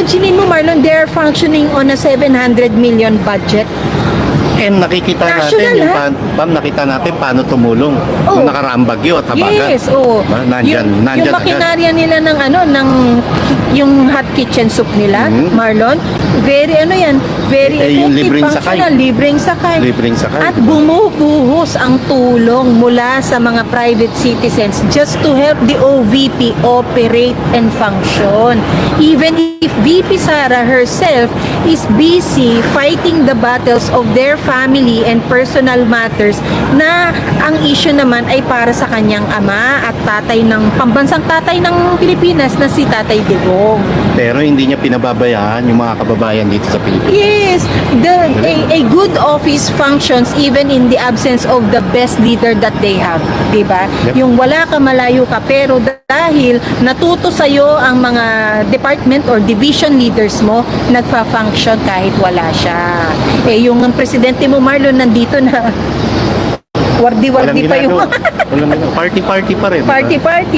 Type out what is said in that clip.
Imagine mo, Marlon, they're functioning on a 700 million budget. And nakikita National, natin, ha? ma'am, nakita natin paano tumulong Oh. nung nakaraang bagyo at habagat. Yes, oo. Nandyan Yung agad. makinarya nila ng yung hot kitchen soup nila, Marlon, very very yung effective, libreng sakay. functional, libreng sakay. Libreng sakay. At bumubuhos ang tulong mula sa mga private citizens just to help the OVP operate and function. Even if VP Sara herself is busy fighting the battles of their family and personal matters, na ang issue naman ay para sa kanyang ama at pambansang tatay ng Pilipinas na si Tatay Digong. Pero hindi niya pinababayaan yung mga kababayan dito sa Pilipinas. Yes, a good office functions even in the absence of the best leader that they have, 'di ba? Yep. Yung wala ka, malayo ka, pero dahil natuto sa iyo ang mga department or division leaders mo, nagfa-function kahit wala siya. Yung presidente mo, Marlon, nandito na wardi-wardi pa yung Walang ginagawa. Party-party pa rin. party-party.